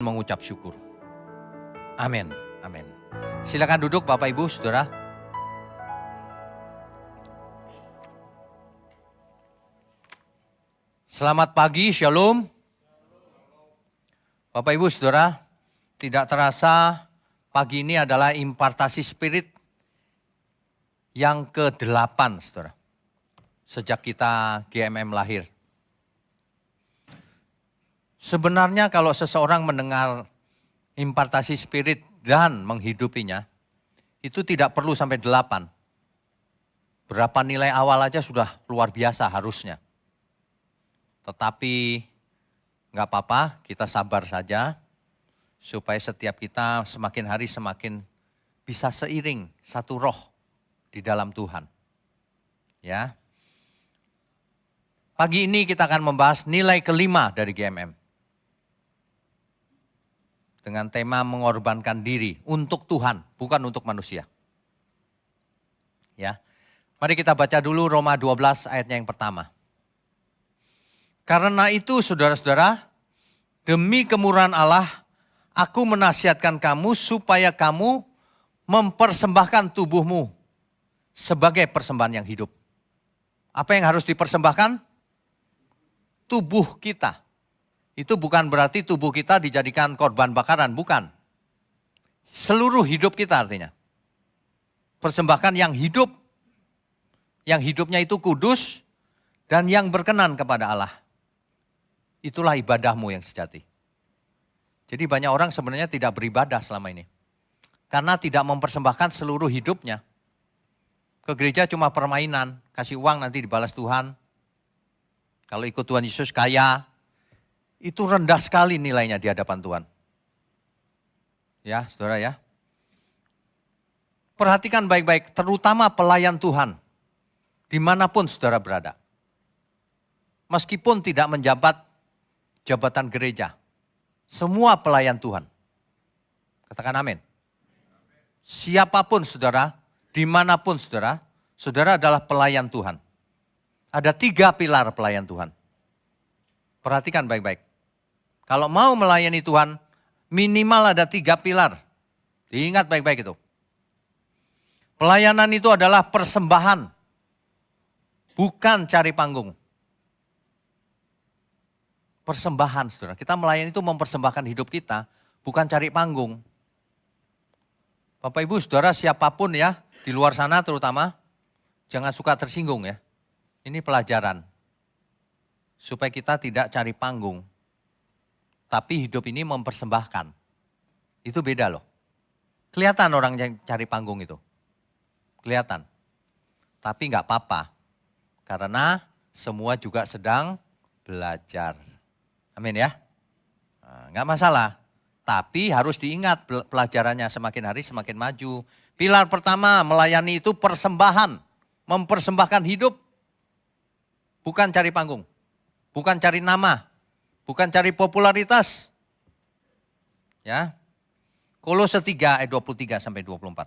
mengucap syukur. Amin, amin. Silakan duduk Bapak Ibu Saudara. Selamat pagi, Shalom. Bapak Ibu Saudara, tidak terasa pagi ini adalah impartasi spirit yang ke-8, Saudara. Sejak kita GMM lahir. Sebenarnya kalau seseorang mendengar impartasi spirit dan menghidupinya, itu tidak perlu sampai 8. Berapa nilai awal aja sudah luar biasa harusnya. Tetapi nggak apa-apa, kita sabar saja supaya setiap kita semakin hari semakin bisa seiring satu roh di dalam Tuhan. Ya. Pagi ini kita akan membahas nilai kelima dari GMM. Dengan tema mengorbankan diri untuk Tuhan, bukan untuk manusia. Ya. Mari kita baca dulu Roma 12 ayatnya yang pertama. Karena itu saudara-saudara, demi kemurahan Allah, aku menasihatkan kamu supaya kamu mempersembahkan tubuhmu sebagai persembahan yang hidup. Apa yang harus dipersembahkan? Tubuh kita. Itu bukan berarti tubuh kita dijadikan korban bakaran, bukan. Seluruh hidup kita artinya. Persembahkan yang hidup. Yang hidupnya itu kudus dan yang berkenan kepada Allah. Itulah ibadahmu yang sejati. Jadi banyak orang sebenarnya tidak beribadah selama ini. Karena tidak mempersembahkan seluruh hidupnya. Ke gereja cuma permainan, kasih uang nanti dibalas Tuhan. Kalau ikut Tuhan Yesus kaya. Itu rendah sekali nilainya di hadapan Tuhan. Ya, saudara ya. Perhatikan baik-baik, terutama pelayan Tuhan. Dimanapun saudara berada. Meskipun tidak menjabat jabatan gereja. Semua pelayan Tuhan. Katakan amin. Siapapun saudara, dimanapun saudara, saudara adalah pelayan Tuhan. Ada 3 pilar pelayan Tuhan. Perhatikan baik-baik. Kalau mau melayani Tuhan, minimal ada 3 pilar. Diingat baik-baik itu. Pelayanan itu adalah persembahan, bukan cari panggung. Persembahan, saudara. Kita melayani itu mempersembahkan hidup kita, bukan cari panggung. Bapak Ibu, saudara siapapun ya, di luar sana terutama, jangan suka tersinggung ya. Ini pelajaran. Supaya kita tidak cari panggung. Tapi hidup ini mempersembahkan. Itu beda loh. Kelihatan orang yang cari panggung itu. Kelihatan. Tapi nggak apa-apa. Karena semua juga sedang belajar. Amin ya. Nggak masalah. Tapi harus diingat pelajarannya semakin hari semakin maju. Pilar pertama melayani itu persembahan. Mempersembahkan hidup. Bukan cari panggung. Bukan cari nama. Bukan cari popularitas. Ya. Kolose 3 ayat 23 sampai 24.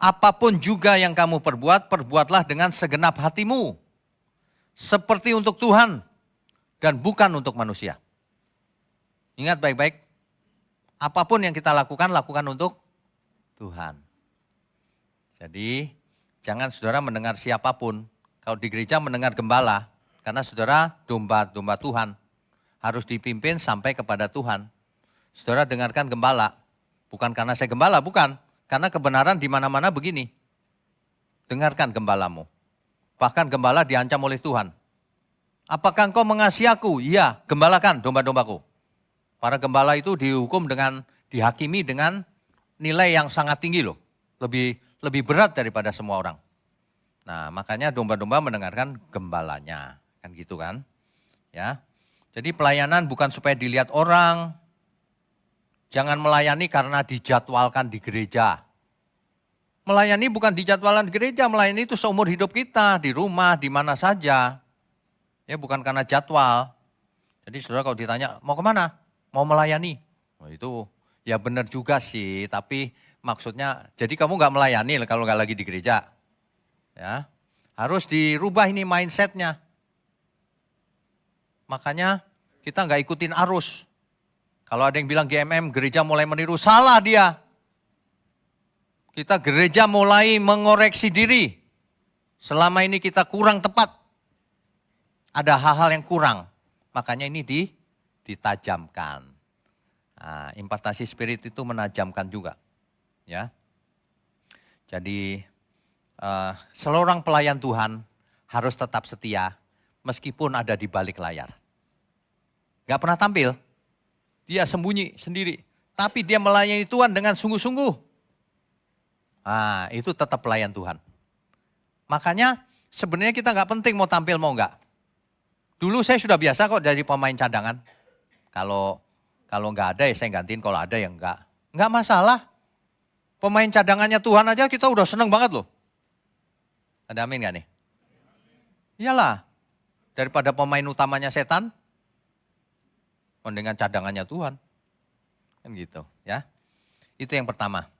Apapun juga yang kamu perbuat, perbuatlah dengan segenap hatimu. Seperti untuk Tuhan dan bukan untuk manusia. Ingat baik-baik. Apapun yang kita lakukan, lakukan untuk Tuhan. Jadi jangan saudara mendengar siapapun. Kalau di gereja mendengar gembala. Karena saudara domba-domba Tuhan harus dipimpin sampai kepada Tuhan. Saudara dengarkan gembala, bukan karena saya gembala, bukan. Karena kebenaran di mana-mana begini. Dengarkan gembalamu. Bahkan gembala diancam oleh Tuhan. Apakah engkau mengasihi aku? Iya, gembalakan domba-dombaku. Para gembala itu dihukum dengan, dihakimi dengan nilai yang sangat tinggi loh. Lebih berat daripada semua orang. Nah makanya domba-domba mendengarkan gembalanya. Kan gitu kan, ya. Jadi pelayanan bukan supaya dilihat orang. Jangan melayani karena dijadwalkan di gereja. Melayani bukan dijadwalkan di gereja, melayani itu seumur hidup kita, di rumah, di mana saja. Ya bukan karena jadwal. Jadi saudara kalau ditanya, mau kemana? Mau melayani. Oh, itu ya benar juga sih, tapi maksudnya, jadi kamu nggak melayani kalau nggak lagi di gereja. Ya, harus dirubah ini mindsetnya. Makanya kita nggak ikutin arus. Kalau ada yang bilang GMM, gereja mulai meniru, salah dia. Kita gereja mulai mengoreksi diri. Selama ini kita kurang tepat. Ada hal-hal yang kurang. Makanya ini ditajamkan. Nah, impartasi spirit itu menajamkan juga. Ya. Jadi seorang pelayan Tuhan harus tetap setia meskipun ada di balik layar. Gak pernah tampil. Dia sembunyi sendiri. Tapi dia melayani Tuhan dengan sungguh-sungguh. Nah, itu tetap pelayan Tuhan. Makanya sebenarnya kita nggak penting mau tampil mau nggak. Dulu saya sudah biasa kok jadi pemain cadangan. Kalau nggak ada ya saya gantiin, kalau ada ya nggak. Nggak masalah. Pemain cadangannya Tuhan aja kita udah seneng banget loh. Ada amin nggak nih? Iyalah. Daripada pemain utamanya setan, dengan cadangannya Tuhan. Kan gitu ya. Itu yang pertama.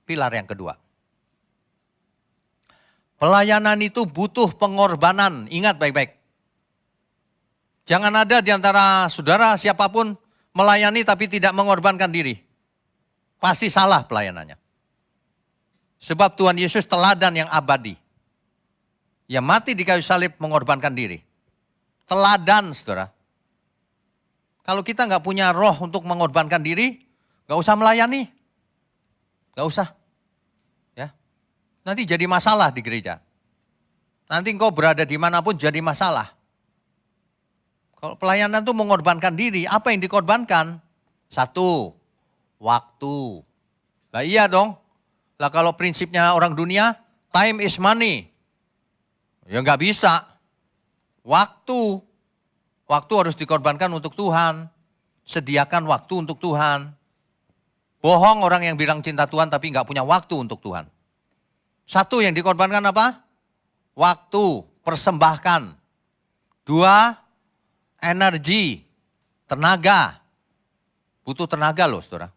Pilar yang kedua. Pelayanan itu butuh pengorbanan. Ingat baik-baik. Jangan ada di antara saudara siapapun melayani tapi tidak mengorbankan diri. Pasti salah pelayanannya. Sebab Tuhan Yesus teladan yang abadi. Ia mati di kayu salib mengorbankan diri. Teladan, saudara. Kalau kita nggak punya roh untuk mengorbankan diri, nggak usah melayani. Nggak usah. Ya. Nanti jadi masalah di gereja. Nanti engkau berada dimanapun jadi masalah. Kalau pelayanan itu mengorbankan diri, apa yang dikorbankan? Satu, waktu. Lah iya dong. Lah kalau prinsipnya orang dunia, time is money. Ya nggak bisa. Waktu. Waktu harus dikorbankan untuk Tuhan. Sediakan waktu untuk Tuhan. Bohong orang yang bilang cinta Tuhan tapi nggak punya waktu untuk Tuhan. Satu yang dikorbankan apa? Waktu, persembahkan. Dua, energi, tenaga. Butuh tenaga loh saudara.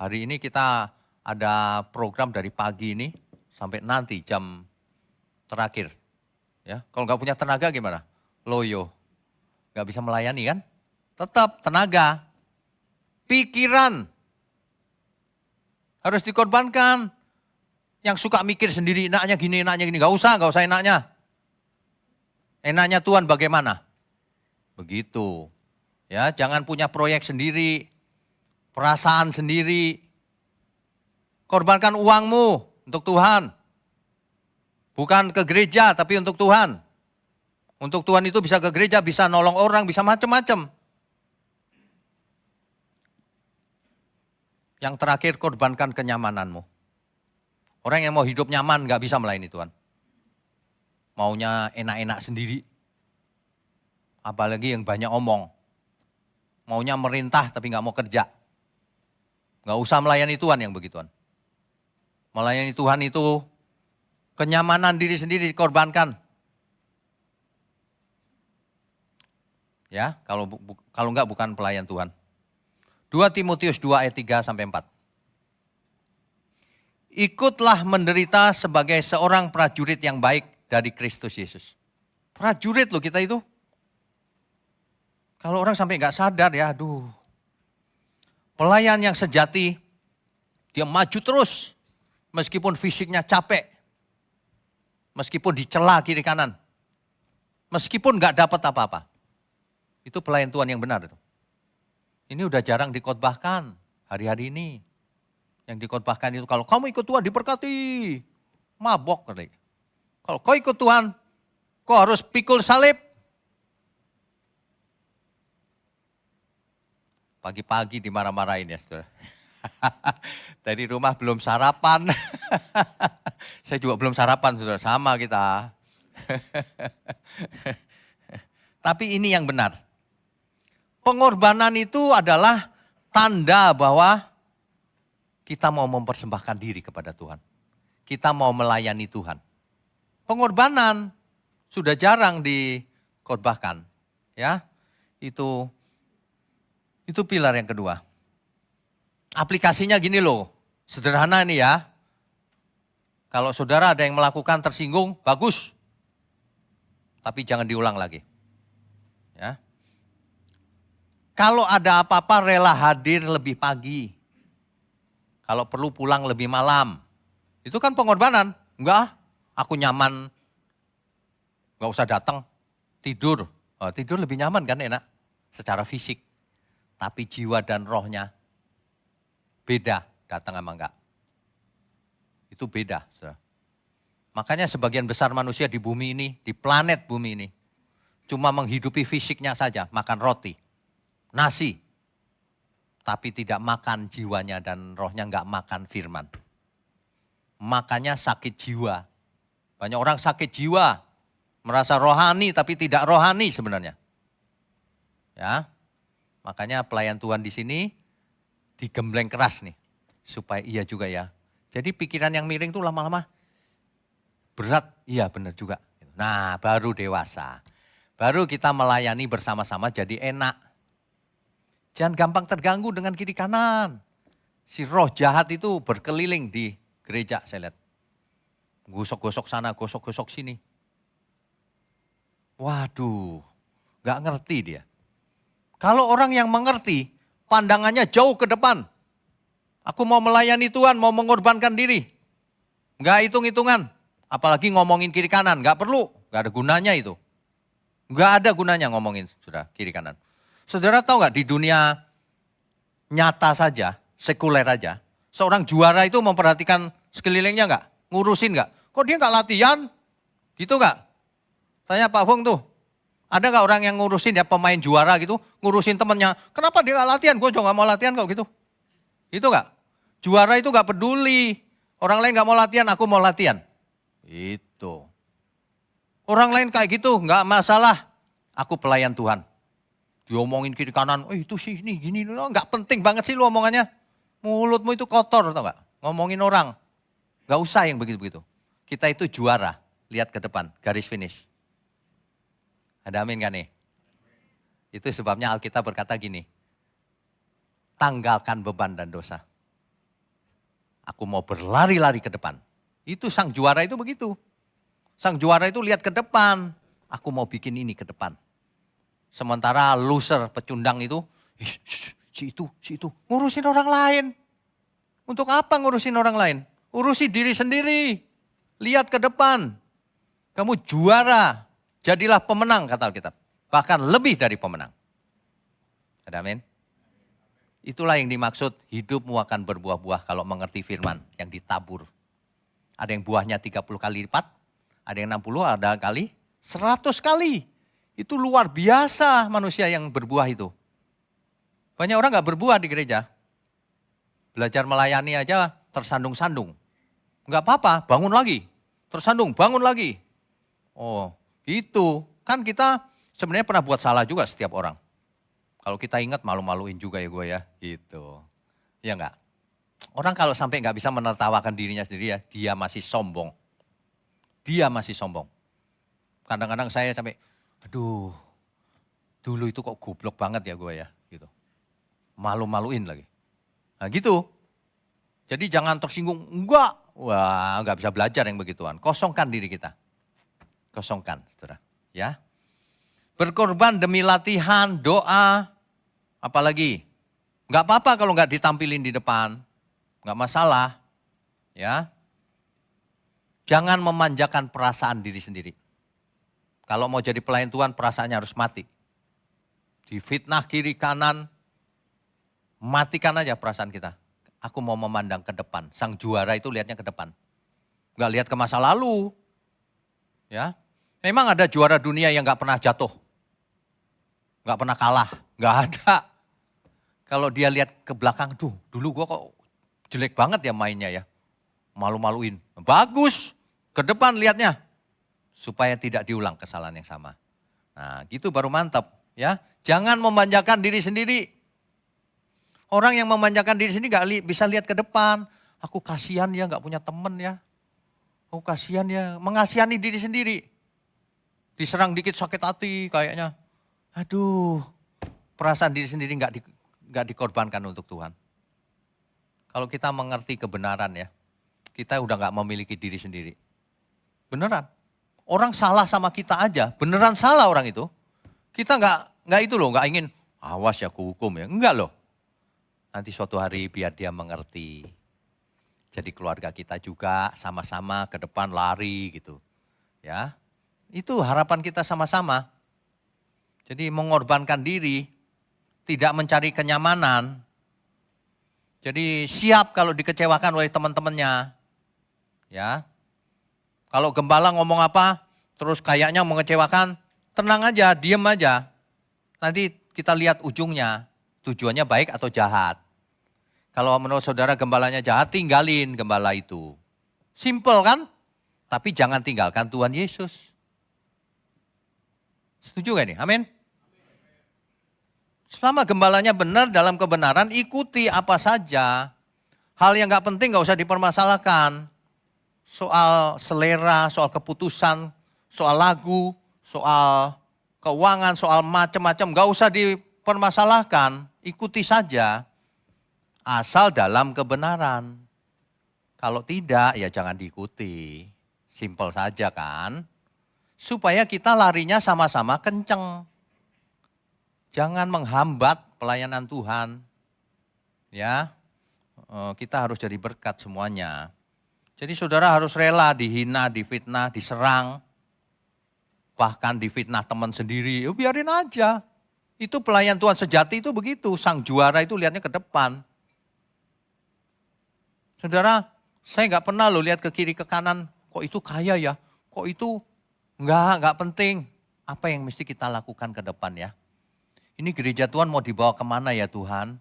Hari ini kita ada program dari pagi ini sampai nanti jam terakhir. Ya, kalau nggak punya tenaga gimana? Loyo. Nggak bisa melayani kan? Tetap tenaga. Pikiran harus dikorbankan. Yang suka mikir sendiri, enaknya gini, nggak usah enaknya. Enaknya Tuhan bagaimana? Begitu. Ya, jangan punya proyek sendiri, perasaan sendiri. Korbankan uangmu untuk Tuhan. Bukan ke gereja, tapi untuk Tuhan. Untuk Tuhan itu bisa ke gereja, bisa nolong orang, bisa macam-macam. Yang terakhir, korbankan kenyamananmu. Orang yang mau hidup nyaman gak bisa melayani Tuhan. Maunya enak-enak sendiri. Apalagi yang banyak omong. Maunya merintah tapi gak mau kerja. Gak usah melayani Tuhan yang begituan. Melayani Tuhan itu kenyamanan diri sendiri dikorbankan. Ya, kalau enggak bukan pelayan Tuhan. 2 Timotius 2 ayat 3 sampai 4. Ikutlah menderita sebagai seorang prajurit yang baik dari Kristus Yesus. Prajurit loh kita itu. Kalau orang sampai enggak sadar ya, aduh. Pelayan yang sejati, dia maju terus. Meskipun fisiknya capek. Meskipun dicela kiri kanan. Meskipun enggak dapat apa-apa. Itu pelayan Tuhan yang benar itu. Ini udah jarang dikhotbahkan hari-hari ini. Yang dikhotbahkan itu kalau kamu ikut Tuhan diberkati. Mabok kali. Kalau kau ikut Tuhan, kau harus pikul salib. Pagi-pagi dimarah-marahin ya saudara. Dari rumah belum sarapan. Saya juga belum sarapan saudara, sama kita. Tapi ini yang benar. Pengorbanan itu adalah tanda bahwa kita mau mempersembahkan diri kepada Tuhan. Kita mau melayani Tuhan. Pengorbanan sudah jarang dikhotbahkan. Ya, itu pilar yang kedua. Aplikasinya gini loh, sederhana nih ya. Kalau saudara ada yang melakukan tersinggung, bagus. Tapi jangan diulang lagi. Ya. Kalau ada apa-apa rela hadir lebih pagi. Kalau perlu pulang lebih malam. Itu kan pengorbanan. Enggak, aku nyaman, enggak usah datang, tidur. Tidur lebih nyaman kan, enak secara fisik. Tapi jiwa dan rohnya beda, datang sama enggak. Itu beda, saudara. Makanya sebagian besar manusia di bumi ini, di planet bumi ini, cuma menghidupi fisiknya saja, makan roti, nasi. Tapi tidak makan jiwanya dan rohnya, enggak makan firman. Makanya sakit jiwa. Banyak orang sakit jiwa, merasa rohani tapi tidak rohani sebenarnya. Ya, makanya pelayan Tuhan di sini digembleng keras nih, supaya iya juga ya. Jadi pikiran yang miring tuh lama-lama berat, iya benar juga. Nah baru dewasa, baru kita melayani bersama-sama jadi enak. Jangan gampang terganggu dengan kiri kanan. Si roh jahat itu berkeliling di gereja saya lihat. Gosok-gosok sana, gosok-gosok sini. Waduh, gak ngerti dia. Kalau orang yang mengerti, pandangannya jauh ke depan. Aku mau melayani Tuhan, mau mengorbankan diri. Gak hitung-hitungan. Apalagi ngomongin kiri kanan, gak perlu. Gak ada gunanya itu. Gak ada gunanya ngomongin sudah kiri kanan. Saudara tahu gak di dunia nyata saja, sekuler aja. Seorang juara itu memperhatikan sekelilingnya gak? Ngurusin gak? Kok dia gak latihan? Gitu gak? Tanya Pak Fung tuh. Ada gak orang yang ngurusin ya pemain juara gitu, ngurusin temennya. Kenapa dia gak latihan? Gue juga gak mau latihan kok gitu. Itu gak? Juara itu gak peduli. Orang lain gak mau latihan, aku mau latihan. Itu. Orang lain kayak gitu, gak masalah. Aku pelayan Tuhan. Diomongin kiri kanan, itu sih ini gini. Gak penting banget sih lu omongannya. Mulutmu itu kotor tau gak? Ngomongin orang. Gak usah yang begitu-begitu. Kita itu juara. Lihat ke depan, garis finish. Ada amin gak nih? Itu sebabnya Alkitab berkata gini. Tanggalkan beban dan dosa. Aku mau berlari-lari ke depan. Itu sang juara itu begitu. Sang juara itu lihat ke depan. Aku mau bikin ini ke depan. Sementara loser, pecundang itu, si itu, ngurusin orang lain. Untuk apa ngurusin orang lain? Urusi diri sendiri. Lihat ke depan. Kamu juara. Jadilah pemenang kata Alkitab. Bahkan lebih dari pemenang. Ada amin? Itulah yang dimaksud hidupmu akan berbuah-buah kalau mengerti firman yang ditabur. Ada yang buahnya 30 kali lipat. Ada yang 60, ada kali 100 kali. Itu luar biasa manusia yang berbuah itu. Banyak orang gak berbuah di gereja. Belajar melayani aja tersandung-sandung. Gak apa-apa, bangun lagi. Tersandung, bangun lagi. Oh, itu. Kan kita sebenarnya pernah buat salah juga setiap orang. Kalau kita ingat malu-maluin juga ya gue ya. Gitu. Iya enggak? Orang kalau sampai gak bisa menertawakan dirinya sendiri ya, dia masih sombong. Dia masih sombong. Kadang-kadang saya sampai, aduh, dulu itu kok goblok banget ya gue ya. Gitu. Malu-maluin lagi. Nah gitu. Jadi jangan tersinggung, enggak. Wah, enggak bisa belajar yang begituan. Kosongkan diri kita. Kosongkan, saudara. Ya. Berkorban demi latihan, doa, apalagi. Enggak apa-apa kalau enggak ditampilin di depan. Enggak masalah. Ya. Jangan memanjakan perasaan diri sendiri. Kalau mau jadi pelayan Tuhan, perasaannya harus mati. Difitnah kiri kanan, matikan aja perasaan kita. Aku mau memandang ke depan. Sang juara itu lihatnya ke depan. Enggak lihat ke masa lalu. Ya, memang ada juara dunia yang enggak pernah jatuh. Enggak pernah kalah. Enggak ada. Kalau dia lihat ke belakang, dulu gua kok jelek banget ya mainnya ya. Malu-maluin. Bagus. Ke depan lihatnya. Supaya tidak diulang kesalahan yang sama. Nah gitu baru mantap. Ya, jangan memanjakan diri sendiri. Orang yang memanjakan diri sendiri gak bisa lihat ke depan. Aku kasihan ya gak punya temen ya. Aku kasihan ya, mengasihani diri sendiri. Diserang dikit sakit hati kayaknya. Aduh, perasaan diri sendiri gak dikorbankan untuk Tuhan. Kalau kita mengerti kebenaran ya, kita udah gak memiliki diri sendiri. Beneran. Orang salah sama kita aja, beneran salah orang itu. Kita nggak itu loh, nggak ingin, awas ya kuhukum ya. Enggak loh. Nanti suatu hari biar dia mengerti. Jadi keluarga kita juga sama-sama ke depan lari gitu. Ya, itu harapan kita sama-sama. Jadi mengorbankan diri, tidak mencari kenyamanan. Jadi siap kalau dikecewakan oleh teman-temannya. Ya, kalau gembala ngomong apa, terus kayaknya mengecewakan, tenang aja, diem aja. Nanti kita lihat ujungnya, tujuannya baik atau jahat. Kalau menurut saudara gembalanya jahat, tinggalin gembala itu. Simple kan? Tapi jangan tinggalkan Tuhan Yesus. Setuju gak nih? Amin. Selama gembalanya benar dalam kebenaran, ikuti apa saja. Hal yang gak penting gak usah dipermasalahkan. Soal selera, soal keputusan, soal lagu, soal keuangan, soal macam-macam, gak usah dipermasalahkan. Ikuti saja, asal dalam kebenaran. Kalau tidak, ya jangan diikuti. Simpel saja kan. Supaya kita larinya sama-sama kenceng. Jangan menghambat pelayanan Tuhan. Ya, kita harus jadi berkat semuanya. Jadi saudara harus rela dihina, difitnah, diserang. Bahkan difitnah teman sendiri, ya biarin aja. Itu pelayan Tuhan sejati itu begitu, sang juara itu lihatnya ke depan. Saudara, saya nggak pernah loh lihat ke kiri ke kanan, kok itu kaya ya, kok itu nggak penting. Apa yang mesti kita lakukan ke depan ya? Ini gereja Tuhan mau dibawa kemana ya Tuhan?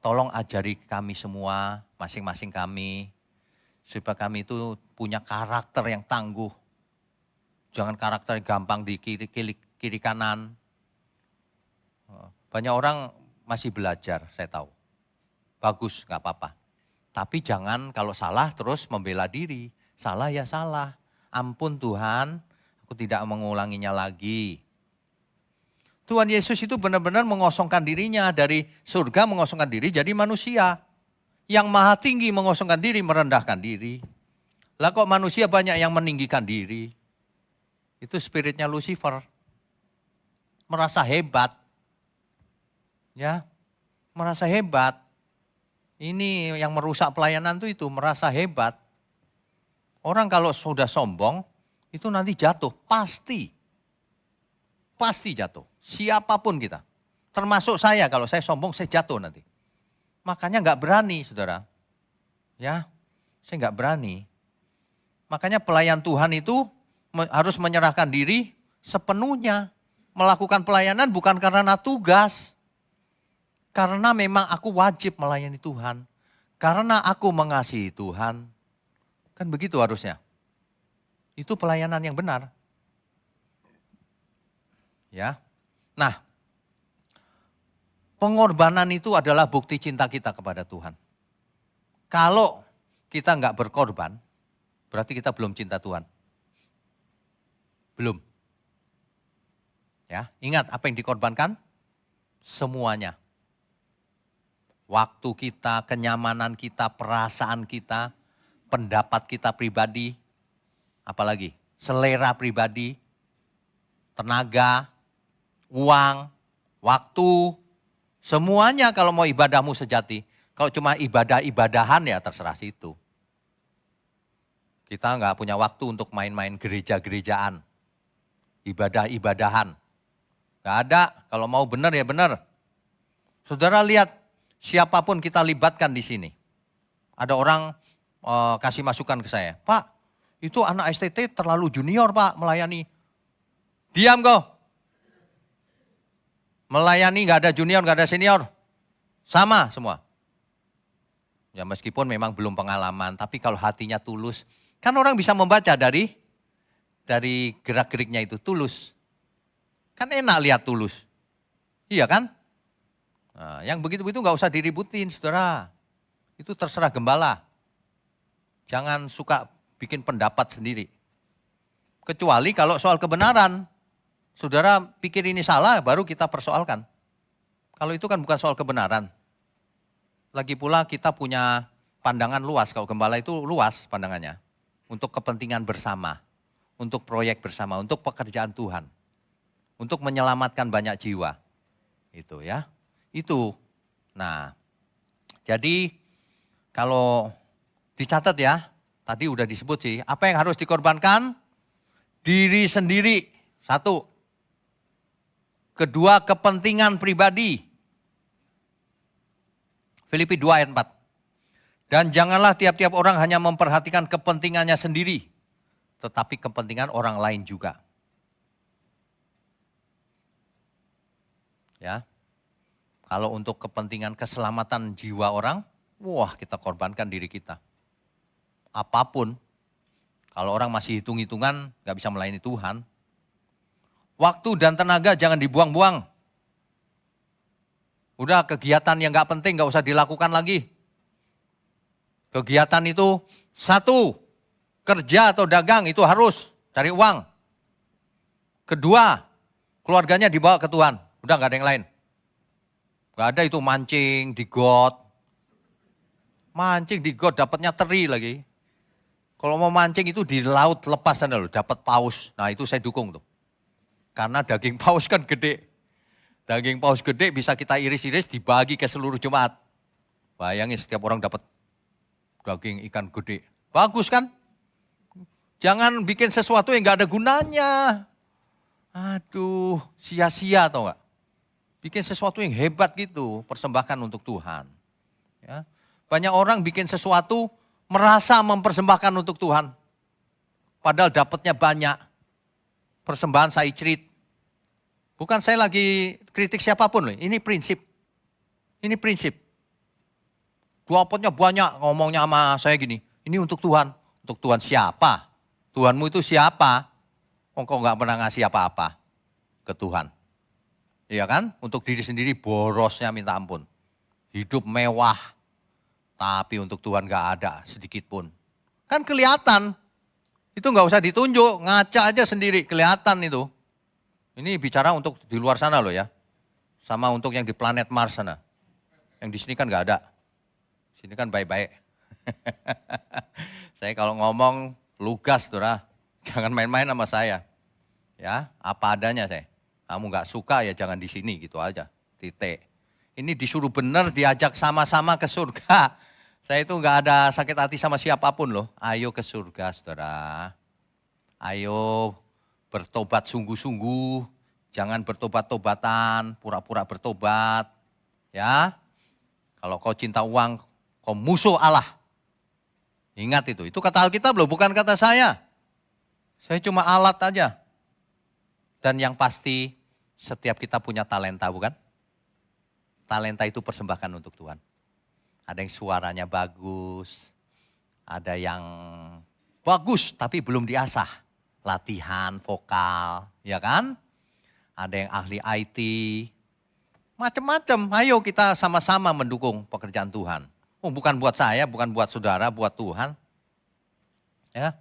Tolong ajari kami semua, masing-masing kami. Supaya kami itu punya karakter yang tangguh. Jangan karakter yang gampang di kiri kanan. Banyak orang masih belajar, saya tahu. Bagus, gak apa-apa. Tapi jangan kalau salah terus membela diri. Salah ya salah. Ampun Tuhan, aku tidak mengulanginya lagi. Tuhan Yesus itu benar-benar mengosongkan dirinya dari surga, mengosongkan diri jadi manusia. Yang maha tinggi mengosongkan diri, merendahkan diri. Lah kok manusia banyak yang meninggikan diri. Itu spiritnya Lucifer. Merasa hebat. Ya, merasa hebat. Ini yang merusak pelayanan itu merasa hebat. Orang kalau sudah sombong, itu nanti jatuh, pasti. Pasti jatuh, siapapun kita. Termasuk saya, kalau saya sombong, saya jatuh nanti. Makanya nggak berani, saudara. Ya, saya nggak berani. Makanya pelayan Tuhan itu harus menyerahkan diri sepenuhnya. Melakukan pelayanan bukan karena tugas. Karena memang aku wajib melayani Tuhan. Karena aku mengasihi Tuhan. Kan begitu harusnya. Itu pelayanan yang benar. Ya. Nah, pengorbanan itu adalah bukti cinta kita kepada Tuhan. Kalau kita nggak berkorban, berarti kita belum cinta Tuhan. Belum. Ya, ingat apa yang dikorbankan? Semuanya. Waktu kita, kenyamanan kita, perasaan kita, pendapat kita pribadi, apalagi selera pribadi, tenaga, uang, waktu, semuanya kalau mau ibadahmu sejati. Kalau cuma ibadah-ibadahan ya terserah situ. Kita nggak punya waktu untuk main-main gereja-gerejaan. Ibadah-ibadahan. Nggak ada, kalau mau benar ya benar. Saudara lihat, siapapun kita libatkan di sini. Ada orang kasih masukan ke saya, Pak, itu anak STT terlalu junior Pak melayani. Diam kau. Melayani gak ada junior, gak ada senior. Sama semua. Ya meskipun memang belum pengalaman, tapi kalau hatinya tulus. Kan orang bisa membaca dari gerak-geriknya itu, tulus. Kan enak lihat tulus. Iya kan? Nah, yang begitu-begitu gak usah diributin saudara. Itu terserah gembala. Jangan suka bikin pendapat sendiri. Kecuali kalau soal kebenaran. Saudara pikir ini salah, baru kita persoalkan. Kalau itu kan bukan soal kebenaran. Lagi pula kita punya pandangan luas, kalau gembala itu luas pandangannya. Untuk kepentingan bersama, untuk proyek bersama, untuk pekerjaan Tuhan. Untuk menyelamatkan banyak jiwa. Itu ya. Itu. Nah, jadi kalau dicatat ya, tadi udah disebut sih, apa yang harus dikorbankan? Diri sendiri, satu. Kedua, kepentingan pribadi. Filipi 2 ayat 4. Dan janganlah tiap-tiap orang hanya memperhatikan kepentingannya sendiri, tetapi kepentingan orang lain juga. Ya. Kalau untuk kepentingan keselamatan jiwa orang, wah kita korbankan diri kita. Apapun, kalau orang masih hitung-hitungan gak bisa melayani Tuhan. Waktu dan tenaga jangan dibuang-buang. Udah kegiatan yang gak penting gak usah dilakukan lagi. Kegiatan itu satu, kerja atau dagang itu harus cari uang. Kedua, keluarganya dibawa ke Tuhan. Udah gak ada yang lain. Gak ada itu mancing di got. Mancing di got dapatnya teri lagi. Kalau mau mancing itu di laut lepas sana loh, dapat paus. Nah itu saya dukung tuh. Karena daging paus kan gede. Daging paus gede bisa kita iris-iris dibagi ke seluruh jemaat. Bayangin setiap orang dapat daging ikan gede. Bagus kan? Jangan bikin sesuatu yang gak ada gunanya. Aduh, sia-sia tau gak? Bikin sesuatu yang hebat gitu, persembahkan untuk Tuhan. Ya. Banyak orang bikin sesuatu merasa mempersembahkan untuk Tuhan. Padahal dapatnya banyak. Persembahan saya cerit. Bukan saya lagi kritik siapapun loh, ini prinsip. Ini prinsip. Dapatnya banyak, ngomongnya sama saya gini, ini untuk Tuhan. Untuk Tuhan siapa? Tuhanmu itu siapa? Engkau gak pernah ngasih apa-apa ke Tuhan. Iya kan? Untuk diri sendiri borosnya minta ampun. Hidup mewah, tapi untuk Tuhan gak ada sedikit pun. Kan kelihatan, itu gak usah ditunjuk, ngaca aja sendiri, kelihatan itu. Ini bicara untuk di luar sana loh ya. Sama untuk yang di planet Mars sana. Yang di sini kan gak ada. Sini kan baik-baik. Saya kalau ngomong lugas tuh lah, jangan main-main sama saya. Ya, apa adanya saya. Kamu gak suka ya jangan di sini gitu aja. Titik. Ini disuruh benar diajak sama-sama ke surga. Saya itu gak ada sakit hati sama siapapun loh. Ayo ke surga saudara. Ayo bertobat sungguh-sungguh. Jangan bertobat-tobatan, pura-pura bertobat. Ya. Kalau kau cinta uang, kau musuh Allah. Ingat itu kata Alkitab loh, bukan kata saya. Saya cuma alat aja. Dan yang pasti setiap kita punya talenta bukan? Talenta itu persembahkan untuk Tuhan. Ada yang suaranya bagus, ada yang bagus tapi belum diasah. Latihan vokal, ya kan? Ada yang ahli IT, macam-macam. Ayo kita sama-sama mendukung pekerjaan Tuhan. Oh, bukan buat saya, bukan buat saudara, buat Tuhan. Ya.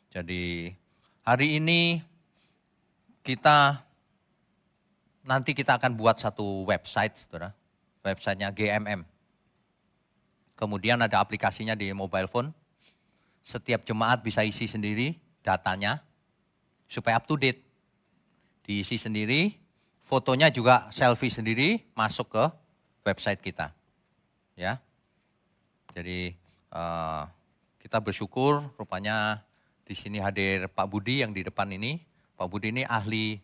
Jadi hari ini nanti kita akan buat satu website, saudara. Websitenya GMM. Kemudian ada aplikasinya di mobile phone. Setiap jemaat bisa isi sendiri datanya supaya up to date. Diisi sendiri, fotonya juga selfie sendiri masuk ke website kita. Ya. Jadi kita bersyukur rupanya di sini hadir Pak Budi yang di depan ini. Pak Budi ini ahli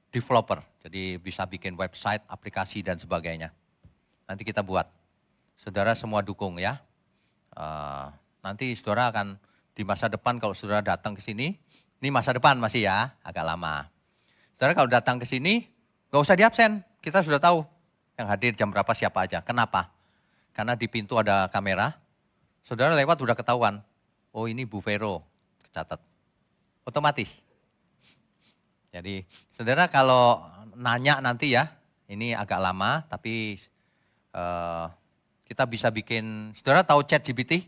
developer, jadi bisa bikin website, aplikasi dan sebagainya. Nanti kita buat. Saudara semua dukung ya. Nanti saudara akan di masa depan kalau saudara datang ke sini, ini masa depan masih ya, agak lama. Saudara kalau datang ke sini, gak usah diabsen, kita sudah tahu yang hadir jam berapa siapa aja. Kenapa? Karena di pintu ada kamera, saudara lewat udah ketahuan. Oh ini Bu Vero, catat. Otomatis. Jadi saudara kalau nanya nanti ya, ini agak lama tapi kita bisa bikin, saudara tahu ChatGPT?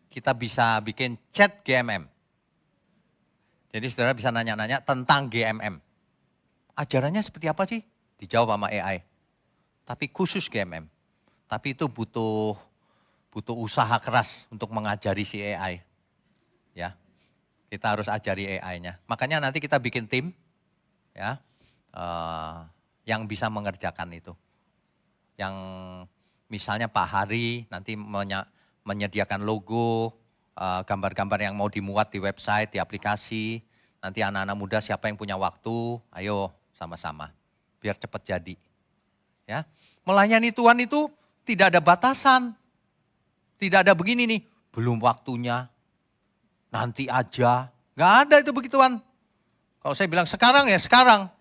Kita bisa bikin chat GMM. Jadi saudara bisa nanya-nanya tentang GMM. Ajarannya seperti apa sih? Dijawab sama AI. Tapi khusus GMM. Tapi itu butuh usaha keras untuk mengajari si AI. Ya, kita harus ajari AI-nya. Makanya nanti kita bikin tim, ya, yang bisa mengerjakan itu. Yang misalnya Pak Hari nanti menyediakan logo, gambar-gambar yang mau dimuat di website, di aplikasi. Nanti anak-anak muda siapa yang punya waktu, ayo sama-sama biar cepat jadi. Ya, melayani Tuhan itu tidak ada batasan. Tidak ada begini nih, belum waktunya, nanti aja. Nggak ada itu begituan. Kalau saya bilang sekarang ya sekarang.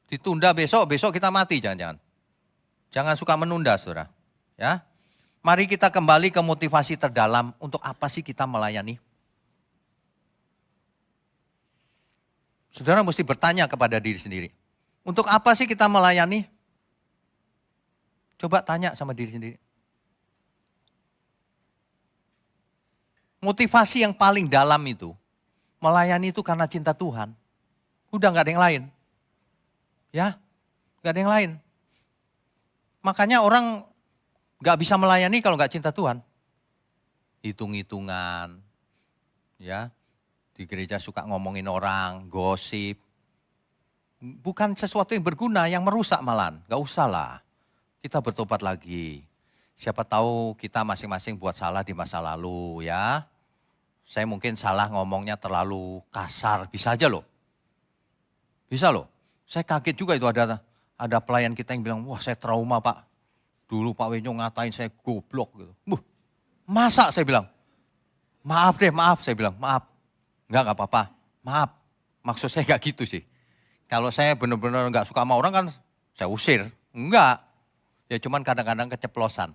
Ditunda besok, besok kita mati jangan-jangan. Jangan suka menunda saudara. Ya, mari kita kembali ke motivasi terdalam untuk apa sih kita melayani. Saudara mesti bertanya kepada diri sendiri. Untuk apa sih kita melayani? Coba tanya sama diri sendiri. Motivasi yang paling dalam itu, melayani itu karena cinta Tuhan. Udah gak ada yang lain. Ya, gak ada yang lain. Makanya orang gak bisa melayani kalau gak cinta Tuhan. Hitung-hitungan, ya, di gereja suka ngomongin orang, gosip. Bukan sesuatu yang berguna, yang merusak malahan. Gak usah lah, kita bertobat lagi. Siapa tahu kita masing-masing buat salah di masa lalu ya. Saya mungkin salah ngomongnya terlalu kasar, bisa aja loh. Bisa loh. Saya kaget juga itu ada pelayan kita yang bilang, wah saya trauma Pak. Dulu Pak Wenyo ngatain saya goblok gitu. Masa saya bilang, maaf deh maaf saya bilang, maaf. Enggak apa-apa, maaf. Maksud saya enggak gitu sih. Kalau saya benar-benar enggak suka sama orang kan saya usir. Enggak. Ya cuman kadang-kadang keceplosan.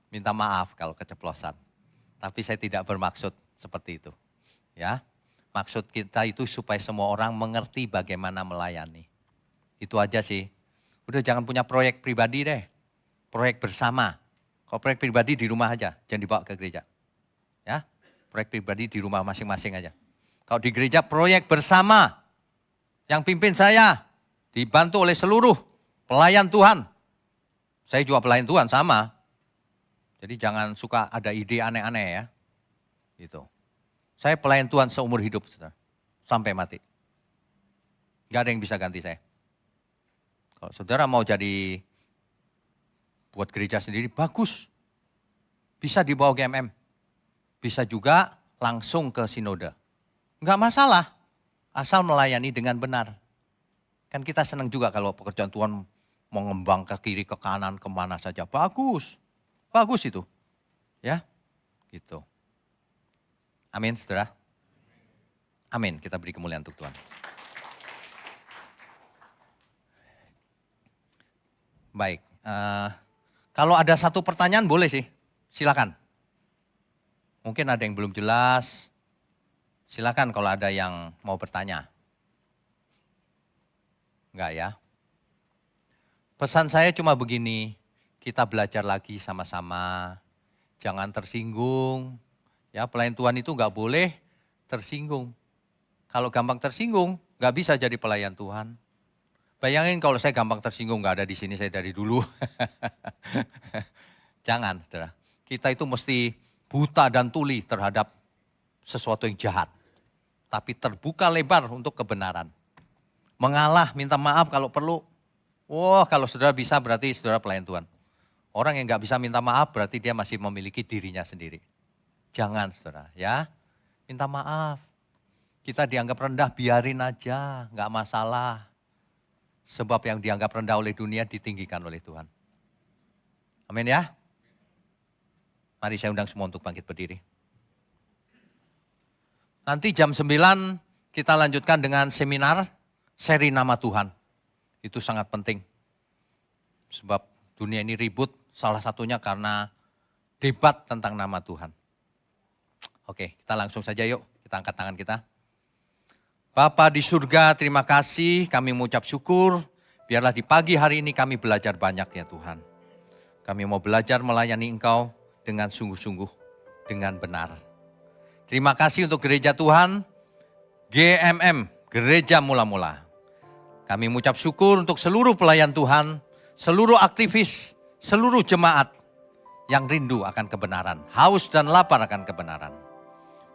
Minta maaf kalau keceplosan. Tapi saya tidak bermaksud seperti itu. Ya, maksud kita itu supaya semua orang mengerti bagaimana melayani. Itu aja sih. Udah jangan punya proyek pribadi deh. Proyek bersama. Kalau proyek pribadi di rumah aja, jangan dibawa ke gereja. Ya, proyek pribadi di rumah masing-masing aja. Kalau di gereja proyek bersama. Yang pimpin saya dibantu oleh seluruh pelayan Tuhan. Saya juga pelayan Tuhan sama. Jadi jangan suka ada ide aneh-aneh ya. Gitu. Saya pelayan Tuhan seumur hidup, saudara. Sampai mati. Gak ada yang bisa ganti saya. Kalau saudara mau jadi buat gereja sendiri, bagus. Bisa dibawa GMM. Bisa juga langsung ke sinode. Gak masalah. Asal melayani dengan benar. Kan kita senang juga kalau pekerjaan Tuhan mengembang ke kiri, ke kanan, kemana saja. Bagus. Bagus itu. Ya, gitu. Amin, saudara. Amin, kita beri kemuliaan untuk Tuhan. Baik, kalau ada satu pertanyaan boleh sih, silakan. Mungkin ada yang belum jelas, silakan kalau ada yang mau bertanya. Enggak ya? Pesan saya cuma begini, kita belajar lagi sama-sama, jangan tersinggung. Ya, pelayan Tuhan itu enggak boleh tersinggung. Kalau gampang tersinggung, enggak bisa jadi pelayan Tuhan. Bayangin kalau saya gampang tersinggung, enggak ada di sini saya dari dulu. Jangan, saudara. Kita itu mesti buta dan tuli terhadap sesuatu yang jahat. Tapi terbuka lebar untuk kebenaran. Mengalah, minta maaf kalau perlu. Wah, kalau saudara bisa berarti saudara pelayan Tuhan. Orang yang nggak bisa minta maaf berarti dia masih memiliki dirinya sendiri. Jangan saudara ya, minta maaf. Kita dianggap rendah biarin aja, nggak masalah. Sebab yang dianggap rendah oleh dunia ditinggikan oleh Tuhan. Amin ya. Mari saya undang semua untuk bangkit berdiri. Nanti jam 9 kita lanjutkan dengan seminar seri nama Tuhan. Itu sangat penting. Sebab dunia ini ribut, salah satunya karena debat tentang nama Tuhan. Oke, kita langsung saja yuk, kita angkat tangan kita. Bapa di surga, terima kasih, kami mengucap syukur. Biarlah di pagi hari ini kami belajar banyak ya Tuhan. Kami mau belajar melayani Engkau dengan sungguh-sungguh, dengan benar. Terima kasih untuk gereja Tuhan, GMM, Gereja Mula-Mula. Kami mengucap syukur untuk seluruh pelayan Tuhan, seluruh aktivis, seluruh jemaat yang rindu akan kebenaran, haus dan lapar akan kebenaran.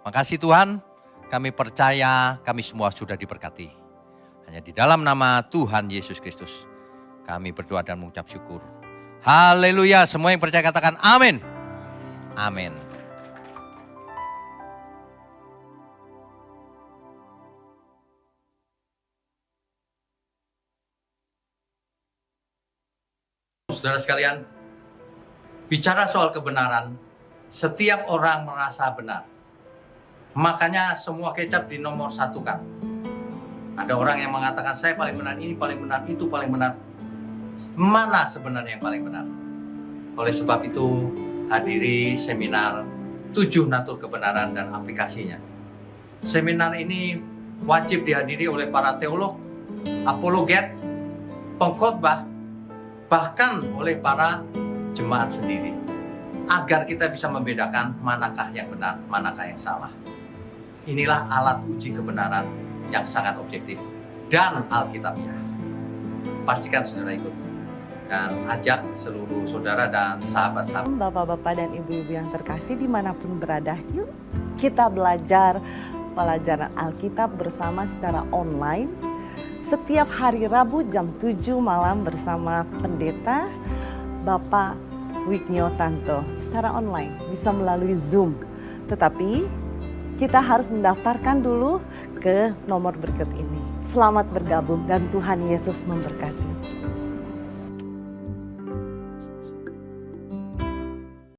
Makasih Tuhan, kami percaya kami semua sudah diberkati. Hanya di dalam nama Tuhan Yesus Kristus kami berdoa dan mengucap syukur. Haleluya, semua yang percaya katakan amin. Amin. Saudara sekalian, bicara soal kebenaran, setiap orang merasa benar. Makanya semua kecap dinomor satukan. Ada orang yang mengatakan saya paling benar, ini paling benar, itu paling benar. Mana sebenarnya yang paling benar? Oleh sebab itu, hadiri seminar 7 natur kebenaran dan aplikasinya. Seminar ini wajib dihadiri oleh para teolog, apologet, pengkhotbah, bahkan oleh para jemaat sendiri. Agar kita bisa membedakan manakah yang benar, manakah yang salah. Inilah alat uji kebenaran yang sangat objektif dan alkitabiah. Pastikan saudara ikut dan ajak seluruh saudara dan sahabat-sahabat. Bapak-bapak dan ibu-ibu yang terkasih dimanapun berada, yuk kita belajar pelajaran Alkitab bersama secara online. Setiap hari Rabu jam 7 malam bersama pendeta Bapak Wignio Tanto secara online, bisa melalui Zoom. Tetapi kita harus mendaftarkan dulu ke nomor berikut ini. Selamat bergabung dan Tuhan Yesus memberkati.